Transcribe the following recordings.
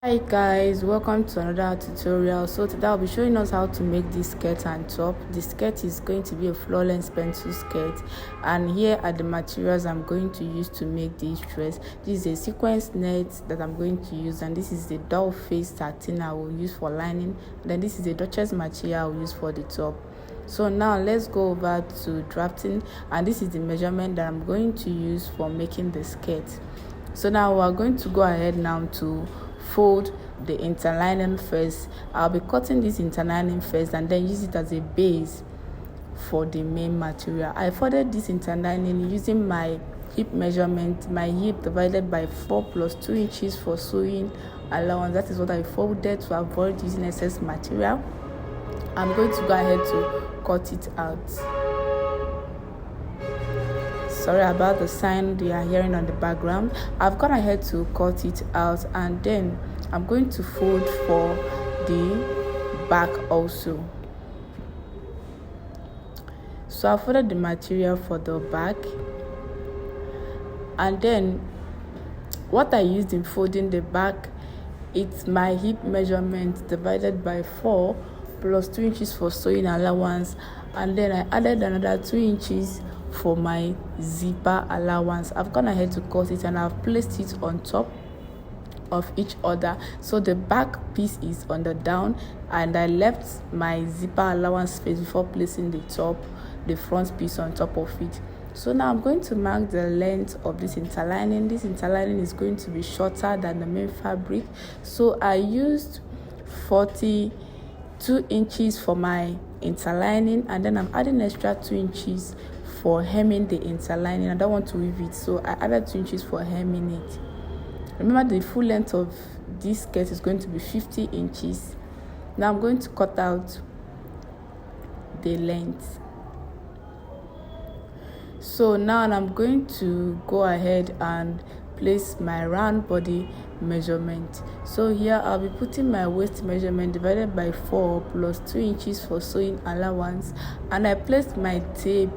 Hi guys, welcome to another tutorial. So today I'll be showing us how to make this skirt and top. The skirt is going to be a floor-length pencil skirt, and here are the materials I'm going to use to make this dress. This is a sequence net that I'm going to use, and this is the doll face satin I will use for lining. Then this is a Duchess material I will use for the top. So now let's go over to drafting, and this is the measurement that I'm going to use for making the skirt. So now we're going to go ahead now to fold the interlining first. I'll be cutting this interlining first and then use it as a base for the main material. I folded this interlining using my hip measurement, my hip divided by 4 plus 2 inches for sewing allowance. That is what I folded to avoid using excess material. I'm going to go ahead to cut it out. Sorry about the sound you are hearing on the background. I've gone ahead to cut it out, and then I'm going to fold for the back also. So I folded the material for the back, and then what I used in folding the back, it's my hip measurement divided by 4 plus 2 inches for sewing allowance, and then I added another 2 inches for my zipper allowance. I've gone ahead to cut it and I've placed it on top of each other, so the back piece is on the down, and I left my zipper allowance space before placing the front piece on top of it. So now I'm going to mark the length of this interlining. This interlining is going to be shorter than the main fabric, so I used 42 inches for my interlining, and then I'm adding extra 2 inches for hemming the interlining. I don't want to weave it, so I added 2 inches for hemming it. Remember, the full length of this skirt is going to be 50 inches. Now I'm going to cut out the length. So now I'm going to go ahead and place my round body measurement. So here I'll be putting my waist measurement divided by 4 plus 2 inches for sewing allowance, and I placed my tape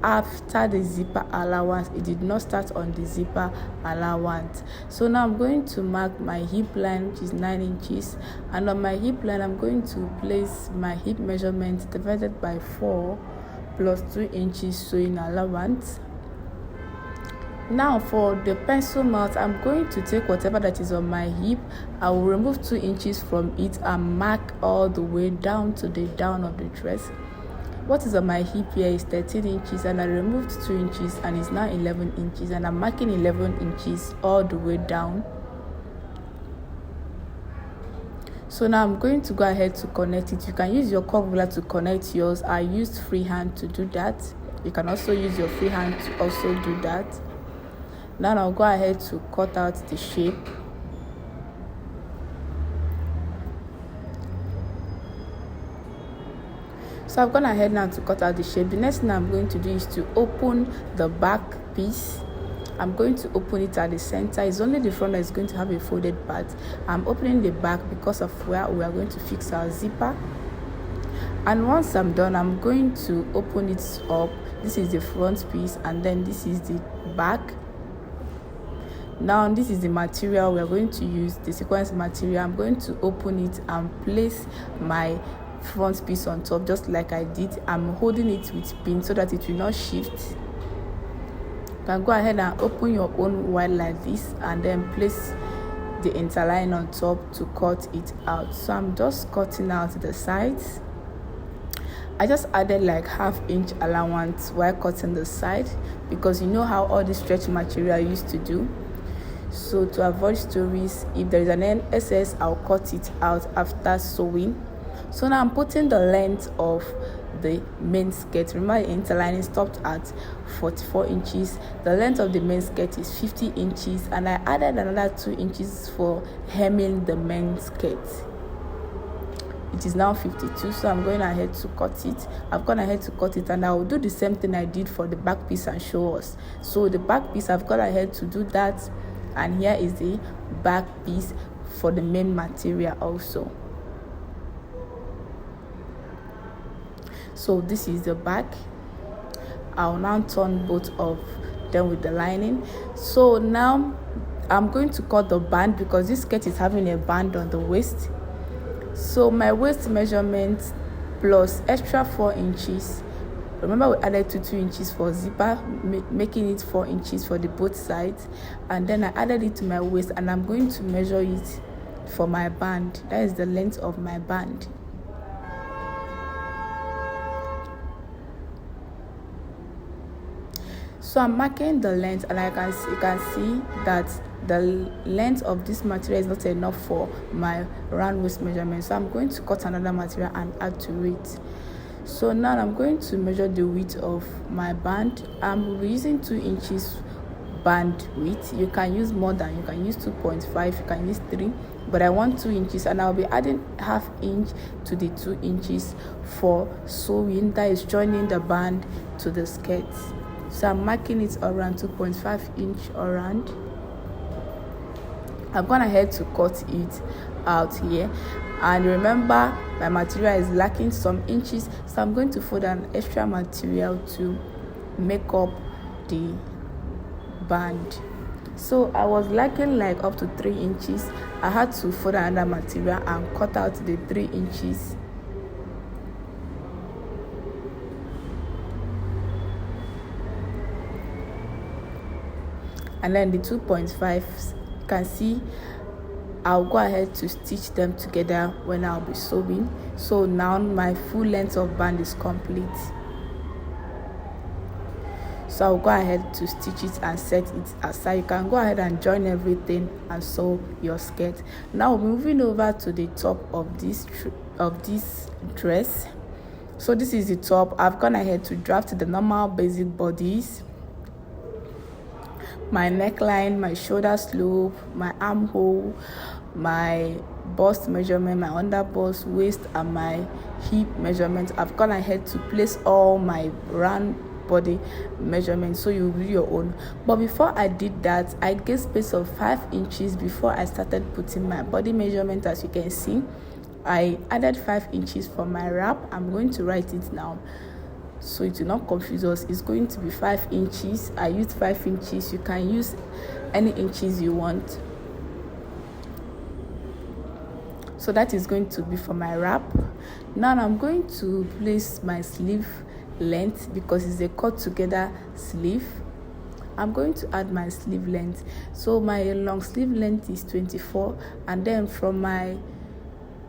after the zipper allowance. It did not start on the zipper allowance. So now I'm going to mark my hip line, which is 9 inches, and on my hip line I'm going to place my hip measurement divided by 4 plus 2 inches sewing allowance. Now for the pencil mouth, I'm going to take whatever that is on my hip. I will remove 2 inches from it and mark all the way down to the down of the dress. What is on my hip here is 13 inches, and I removed 2 inches and it's now 11 inches, and I'm marking 11 inches all the way down. So now I'm going to go ahead to connect it. You can use your curve ruler to connect yours. I used freehand to do that. You can also use your freehand to also do that. Now I'll go ahead to cut out the shape. So I've gone ahead now to cut out the shape. The next thing I'm going to do is to open the back piece. I'm going to open it at the center. It's only the front that is going to have a folded part. I'm opening the back because of where we are going to fix our zipper. And once I'm done, I'm going to open it up. This is the front piece, and then this is the back. Now this is the material we are going to use, the sequence material. I'm going to open it and place my front piece on top just like I did. I'm holding it with pin so that it will not shift. You can go ahead and open your own wide like this and then place the interline on top to cut it out. So I'm just cutting out the sides. I just added like 1/2 inch allowance while cutting the side, because you know how all this stretch material used to do. So to avoid stories, if there is an excess, I'll cut it out after sewing. So now I'm putting the length of the main skirt. Remember, the interlining stopped at 44 inches. The length of the main skirt is 50 inches, and I added another 2 inches for hemming the main skirt. It is now 52, so I'm going ahead to cut it. I've gone ahead to cut it, and I will do the same thing I did for the back piece and show us. So the back piece, I've gone ahead to do that, and here is the back piece for the main material also. So this is the back. I'll now turn both of them with the lining. So now I'm going to cut the band because this skirt is having a band on the waist. So my waist measurement plus extra 4 inches. Remember, we added 2 inches for zipper, making it 4 inches for the both sides, and then I added it to my waist, and I'm going to measure it for my band. That is the length of my band. So I'm marking the length, and you can see that the length of this material is not enough for my round waist measurement. So I'm going to cut another material and add to it. So now I'm going to measure the width of my band. I'm using 2 inches band width. You can use more than, you can use 2.5, you can use 3, but I want 2 inches, and I'll be adding half inch to the 2 inches for sewing, that is joining the band to the skirt. So I'm marking it around 2.5 inch around. I've gone ahead to cut it out here, and remember my material is lacking some inches, so I'm going to fold an extra material to make up the band. So I was lacking like up to 3 inches. I had to fold another material and cut out the 3 inches. And then the 2.5, you can see I'll go ahead to stitch them together when I'll be sewing. So now my full length of band is complete. So I'll go ahead to stitch it and set it aside. You can go ahead and join everything and sew your skirt. Now moving over to the top of this dress. So this is the top. I've gone ahead to draft the normal basic bodies, my neckline, my shoulder slope, my armhole, my bust measurement, my under bust, waist, and my hip measurement. I've gone ahead to place all my round body measurements, so you do your own. But before I did that, I gave space of 5 inches before I started putting my body measurement. As you can see, I added 5 inches for my wrap. I'm going to write it now so it will not confuse us. It's going to be 5 inches. I used 5 inches. You can use any inches you want. So that is going to be for my wrap. Now I'm going to place my sleeve length because it's a cut together sleeve. I'm going to add my sleeve length. So my long sleeve length is 24, and then from my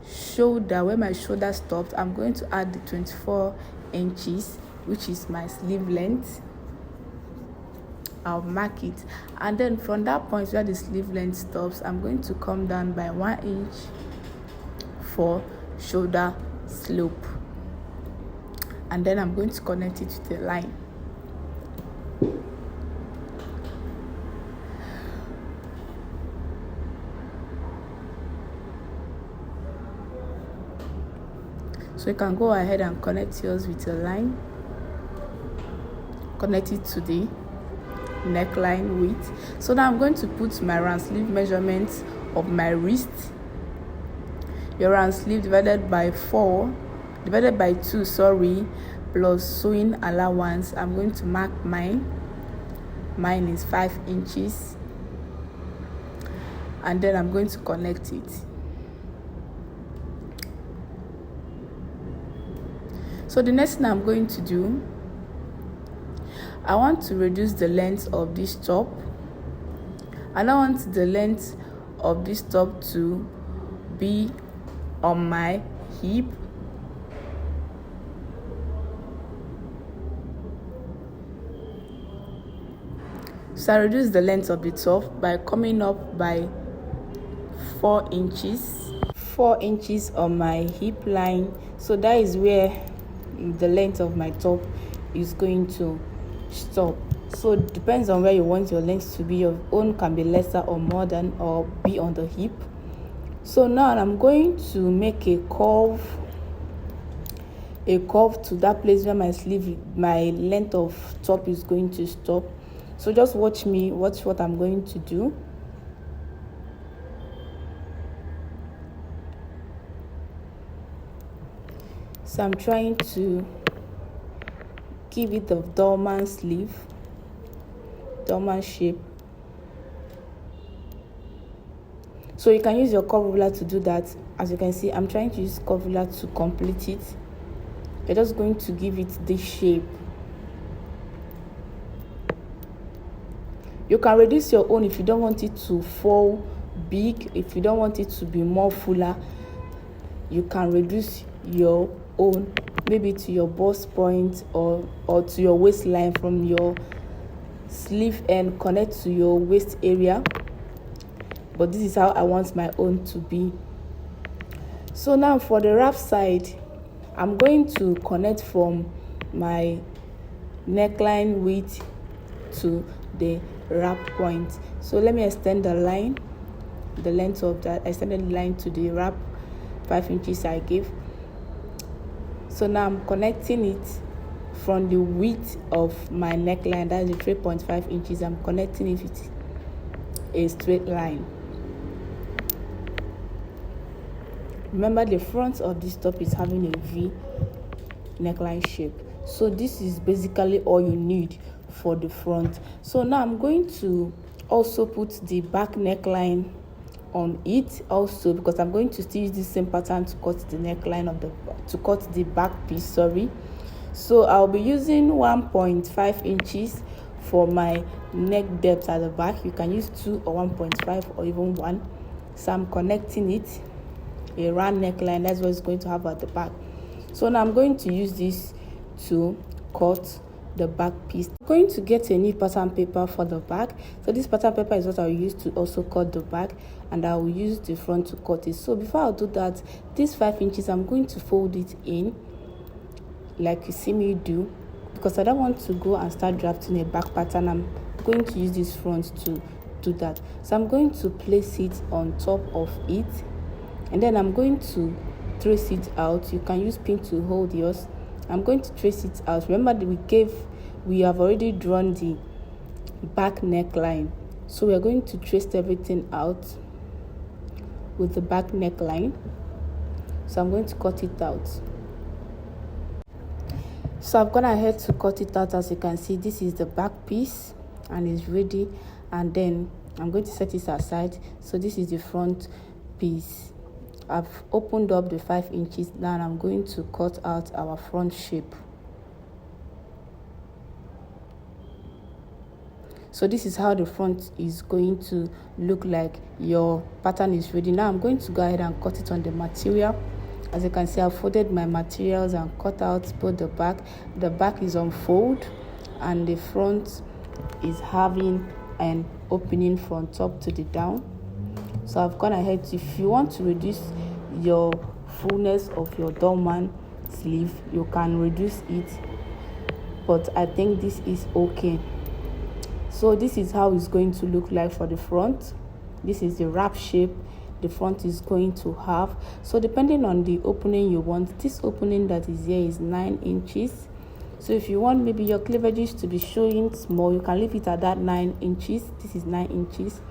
shoulder, where my shoulder stopped, I'm going to add the 24 inches, which is my sleeve length. I'll mark it, and then from that point where the sleeve length stops, I'm going to come down by 1 inch for shoulder slope, and then I'm going to connect it to the line. So you can go ahead and connect yours with a line. Connect it to the neckline width. So now I'm going to put my round sleeve measurements of my wrist. Your round sleeve divided by 2, plus sewing allowance. I'm going to mark mine. Mine is 5 inches, and then I'm going to connect it. So the next thing I'm going to do, I want to reduce the length of this top. I don't want the length of this top to be on my hip. So I reduce the length of the top by coming up by 4 inches. 4 inches on my hip line. So that is where the length of my top is going to stop. So it depends on where you want your length to be. Your own can be lesser or more than, or be on the hip. So now I'm going to make a curve to that place where my length of top is going to stop. So just watch what I'm going to do. So I'm trying to give it the Dolman sleeve, Dolman shape. So you can use your curve ruler to do that. As you can see, I'm trying to use curve ruler to complete it. You're just going to give it this shape. You can reduce your own if you don't want it to fall big. If you don't want it to be more fuller, you can reduce your own, maybe to your bust point or to your waistline, from your sleeve end connect to your waist area. But this is how I want my own to be. So now for the wrap side, I'm going to connect from my neckline width to the wrap point. So let me extend the line, the length of that extended line to the wrap 5 inches I gave. So now I'm connecting it from the width of my neckline, that is the 3.5 inches. I'm connecting it with a straight line. Remember, the front of this top is having a V neckline shape. So this is basically all you need for the front. So now I'm going to also put the back neckline on it also, because I'm going to still use the same pattern to cut the neckline of the back piece. So I'll be using 1.5 inches for my neck depth at the back. You can use 2 or 1.5 or even 1. So I'm connecting it, a round neckline, that's what it's going to have at the back. So now I'm going to use this to cut the back piece. I'm going to get a new pattern paper for the back. So this pattern paper is what I'll use to also cut the back, and I will use the front to cut it. So before I do that, this 5 inches, I'm going to fold it in like you see me do, because I don't want to go and start drafting a back pattern. I'm going to use this front to do that. So I'm going to place it on top of it, and then I'm going to trace it out. You can use pin to hold yours. I'm going to trace it out. Remember that we have already drawn the back neckline, so we are going to trace everything out with the back neckline. So I'm going to cut it out. So I've gone ahead to cut it out. As you can see, this is the back piece and it's ready, and then I'm going to set it aside. So this is the front piece. I've opened up the 5 inches. Now I'm going to cut out our front shape. So this is how the front is going to look like. Your pattern is ready. Now I'm going to go ahead and cut it on the material. As you can see, I've folded my materials and cut out both the back. The back is on fold and the front is having an opening from top to the down. So I've gone ahead. If you want to reduce your fullness of your Dolman sleeve, you can reduce it, but I think this is okay. So this is how it's going to look like for the front. This is the wrap shape the front is going to have. So depending on the opening you want, this opening that is here is 9 inches. So if you want maybe your cleavages to be showing small, you can leave it at that 9 inches. This is 9 inches.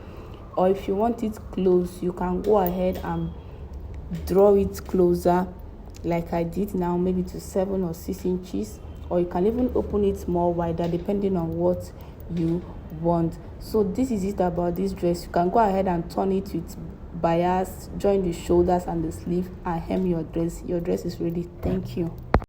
Or if you want it close, you can go ahead and draw it closer like I did now, maybe to 7 or 6 inches. Or you can even open it more wider depending on what you want. So this is it about this dress. You can go ahead and turn it with bias, join the shoulders and the sleeve, and hem your dress. Your dress is ready. Thank you.